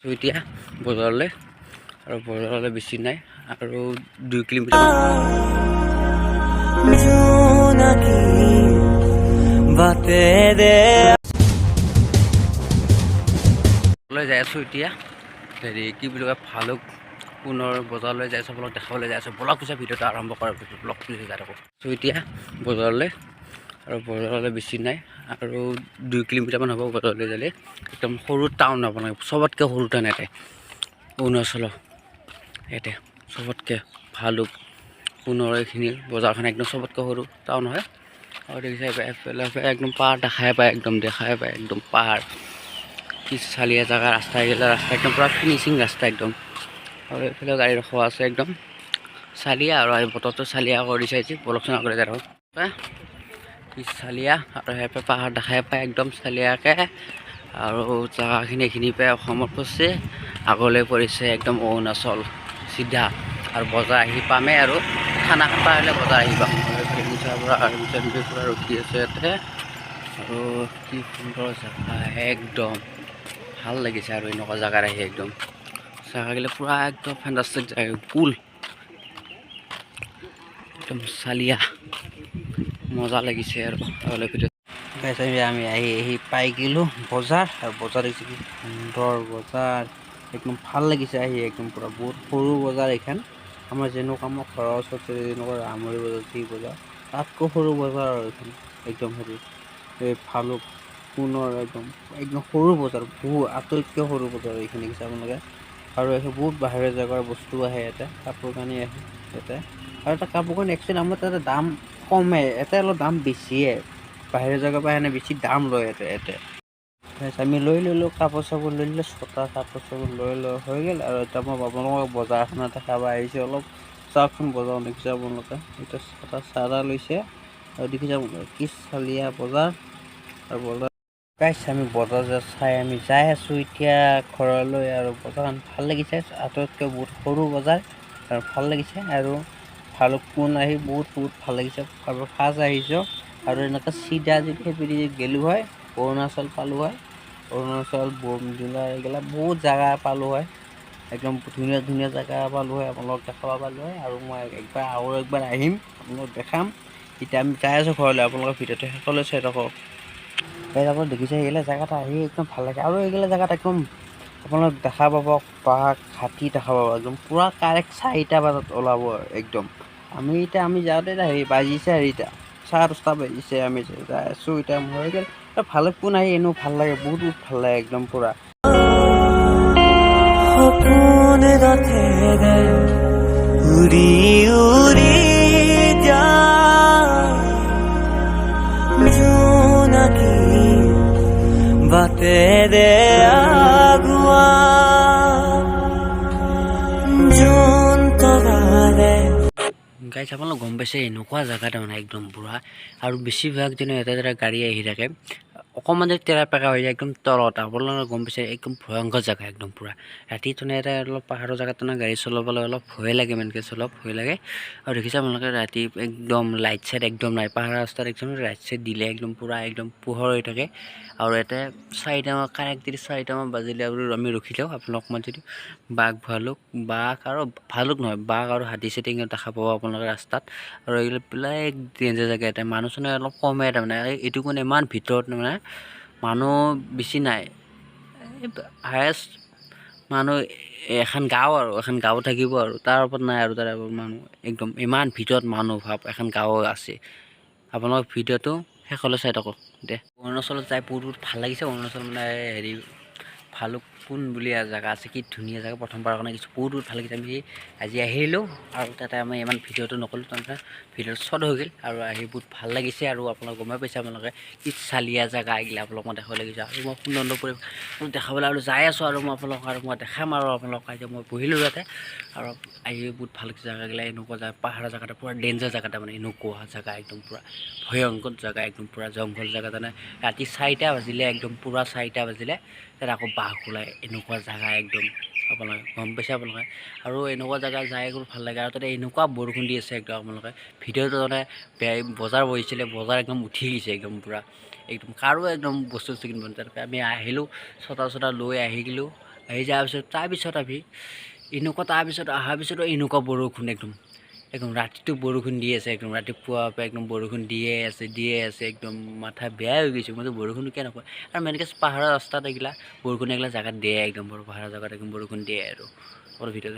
এতিয়া বজাৰলৈ আৰু বজাৰলৈ বেছি নাই আৰু 2 কিলোমিটাৰ যাই আছোঁ এতিয়া হেৰি কি বুলি কয় ভালুক পুনৰ বজাৰলৈ যাই আছোঁ আপোনাক দেখাবলৈ যাই আছোঁ ব্লগ পিছে ভিডিঅ'টো আৰম্ভ কৰাৰ পিছত ব্লগ পিছে যাই থাকোঁ এতিয়া বজাৰলৈ আৰু বজাৰলৈ বেছি নাই আৰু 2 কিলোমিটাৰমান হ'ব বজাৰলৈ যালে একদম সৰু টাউন আপোনাক চবতকৈ সৰু টাউন ইয়াতে অৰুণাচলৰ ইয়াতে চবতকৈ ভালুক পুনৰ এইখিনি বজাৰখন একদম চবতকৈ সৰু টাউন হয় আৰু দেখিছে এফালে একদম পাহাৰ দেখাই পায় একদম পাহাৰ চালিয়া জেগা ৰাস্তা এইগিলা ৰাস্তা একদম পূৰা ফিনিচিং ৰাস্তা একদম আৰু এইফালে গাড়ী ৰখোৱা আছে একদম চালিয়া আৰু বতৰটো চালিয়া কৰি দিছে আজি বৰষুণ আগতে যাই থাকোঁ চালিয়া আৰু সেইফালে পাহাৰ দেখাই পায় একদম চালিয়াকৈ আৰু জেগাখিনি এইখিনি পাই অসমত পৰিছে আগলৈ পৰিছে একদম অৰুণাচল চিধা আৰু বজাৰ আহি পামেই আৰু খানাখন পাৰ হ'লে বজাৰ আহি পাম পৰা ৰখি আছে ইয়াতে আৰু কি সুন্দৰ জেগা একদম ভাল লাগিছে আৰু এনেকুৱা জেগাত আহি একদম জেগাগিলা পূৰা একদম ফেণ্টাষ্টিক জেগা কুল একদম চালিয়া মজা লাগিছে আৰু আমি আহি পাই গ'লোঁ বজাৰ আৰু বজাৰ দেখিছোঁ কি সুন্দৰ বজাৰ একদম ভাল লাগিছে আহি একদম পূৰা বহুত সৰু বজাৰ এইখন আমাৰ যেনেকুৱা আমাৰ ঘৰৰ ওচৰতে যেনেকুৱা আমৰি বজাৰ যি বজাৰ তাতকৈ সৰু বজাৰ আৰু এইখন একদম হেৰি এই ভালুক পুনৰ একদম সৰু বজাৰ বহুত আটাইতকৈ সৰু বজাৰ এইখিনি দেখিছে আপোনালোকে আৰু এইখিনি বহুত বাহিৰৰ জেগাৰ বস্তু আহে ইয়াতে কাপোৰ কানি আহে ইয়াতে আৰু এটা কাপোৰ কানি একচুৱেলি আমাৰ তাতে দাম কমে ইয়াতে অলপ দাম বেছিয়ে বাহিৰৰ জেগাৰ পৰা এনে বেছি দাম লয় ইয়াতে আমি লৈ ল'লোঁ কাপোৰ চাপোৰ লৈ ল'লোঁ ছটা কাপোৰ চাপোৰ লৈ হৈ গ'ল আৰু এতিয়া মই আপোনালোকক বজাৰখনত দেখাব আহিছোঁ অলপ চাওকচোন বজাৰ দেখিছে আপোনালোকে এতিয়া ছটা চাহ লৈছে আৰু দেখিছে আপোনালোকে কি চালিয়া বজাৰ আৰু বজাৰ গাইছ আমি বজাৰ চাই আমি যাই আছোঁ এতিয়া ঘৰলৈ আৰু বজাৰখন ভাল লাগিছে আটাইতকৈ বহুত সৰু বজাৰ আৰু ভাল লাগিছে আৰু ভালুকপুং আহি বহুত ভাল লাগিছে আৰু ফাৰ্ষ্ট আহিছোঁ আৰু এনেকৈ চিধা যদি সেইপিনে গ'লোঁ হয় অৰুণাচল পালোঁ হয় অৰুণাচল বমডিলা এইগিলা বহুত জেগা পালোঁ হয় একদম ধুনীয়া জেগা পালোঁ হয় আপোনালোকক দেখাব পালোঁ হয় আৰু মই একবাৰ আহিম আপোনালোকক দেখাম এতিয়া আমি যাই আছোঁ ঘৰলৈ আপোনালোকৰ ভিডিঅ'টো শেষলৈ চাই থাকক আপোনালোকে দেখিছে এইগিলা জেগাত আহি একদম ভাল লাগে আৰু এইগিলা জেগাত একদম আপোনালোক দেখা পাব বাঘ হাতী দেখা পাব একদম পূৰা কাৰেক্ট 4টা বজাত ওলাব একদম আমি যাওঁতে হেৰি বাজিছে হেৰিটা 10:30 বাজিছে আমি যাই আছোঁ এতিয়া হৈ গ'ল ভালুকপুং আহি এনেও ভাল লাগে বহুত ভাল লাগে একদম পূৰা সপোন ৰাতে উৰি উৰি জোনাকী বাটেৰে আগুৱা জোন তৰাৰে গাইছ আপোনালোক গম পাইছে এনেকুৱা জেগা তাৰমানে একদম পূৰা আৰু বেছিভাগ যেনে এটা গাড়ী আহি থাকে অকণমান যদি তেৰা পেকা হৈ যায় একদম তলত আপোনালোকে গম পাইছে একদম ভয়ংকৰ জেগা একদম পূৰা ৰাতি এটা অলপ পাহাৰৰ জেগাত গাড়ী চলাবলৈ অলপ ভয় লাগে ইমানকৈ চলাব ভয় লাগে আৰু দেখিছে আপোনালোকে ৰাতি একদম লাইট চাইট একদম নাই পাহাৰৰ ৰাস্তাত একদম লাইট চাইট দিলে একদম পূৰা একদম পোহৰ হৈ থাকে আৰু ইয়াতে 4টামান কাৰেক্ট যদি 4টামান বাজিলে আৰু আমি ৰখি যাওঁ আপোনালোক মই যদি বাঘ আৰু হাতী চাতী দেখা পাব আপোনালোকে ৰাস্তাত আৰু এইবিলাক বেলেগ ডেঞ্জাৰ জেগা এটা মানুহ চানুহ অলপ কমে তাৰমানে এইটো কাৰণে ইমান ভিতৰত মানে মানুহ বেছি নাই হায়েষ্ট মানুহ এখন গাঁও থাকিব আৰু তাৰ ওপৰত নাই আৰু তাৰ মানুহ একদম ইমান ভিতৰত মানুহ ভাব এখন গাঁও আছে আপোনালোক ভিডিঅ'টো শেষলৈ চাই থাকক দে অৰুণাচলত যাই বহুত ভাল লাগিছে অৰুণাচল মানে হেৰি ভালুকপুং বুলি জেগা আছে কি ধুনীয়া জেগা প্ৰথমবাৰৰ কাৰণে কিছু বহুত ভাল লাগিছে আমি আজি আহিলোঁ আৰু তাতে আমি ইমান ভিডিঅ'টো নকৰিলোঁ তাৰমানে ভিডিঅ'টো শ্বৰ্ট হৈ গ'ল আৰু আহি বহুত ভাল লাগিছে আৰু আপোনালোক গমেই পাইছে আপোনালোকে কি চালিয়া জেগা এইগিলা আপোনালোক মই দেখাব লাগিছে আৰু মই সুন্দৰ পৰিৱেশ দেখাবলৈ আৰু যাই আছোঁ আৰু মই আপোনালোকক আৰু মই দেখাম আৰু আপোনালোক এতিয়া মই বহিলোঁ ইয়াতে আৰু আহি বহুত ভাল লাগিছে জেগাগিলা এনেকুৱা জেগা পাহাৰৰ জেগাটা পূৰা ডেঞ্জাৰ জেগাটা মানে এনেকুৱা জেগা একদম পূৰা ভয়ংকৰ জেগা একদম পূৰা জংঘল জেগা মানে ৰাতি 4টা বাজিলে একদম পূৰা 4টা বাজিলে তাত আকৌ বাঘ ওলায় এনেকুৱা জেগা একদম আপোনালোকে গম পাইছে আপোনালোকে আৰু এনেকুৱা জেগা যাই ভাল লাগে আৰু তাতে এনেকুৱা বৰষুণ দি আছে একদম আপোনালোকে ভিডিঅ'টো মানে বজাৰ বহিছিলে বজাৰ একদম উঠি গৈছে একদম পূৰা একদম কাৰো একদম বস্তু কিনিব তাতে আমি আহিলোঁ ছটা লৈ আহি গ'লোঁ আহি যোৱাৰ পিছত তাৰপিছত আমি এনেকুৱা তাৰপিছত অহাৰ পিছতো এনেকুৱা বৰষুণ একদম ৰাতিটো বৰষুণ দি আছে একদম ৰাতিপুৱাৰ পৰা একদম বৰষুণ দিয়ে আছে একদম মাথা বেয়া হৈ গৈছে মইতো বৰষুণটো কিয় নকয় আৰু এনেকৈ পাহাৰৰ ৰাস্তাত এইগিলা বৰষুণ এইগিলা জেগাত দিয়ে একদম পাহাৰৰ জেগাত একদম বৰষুণ দিয়ে আৰু ভিতৰত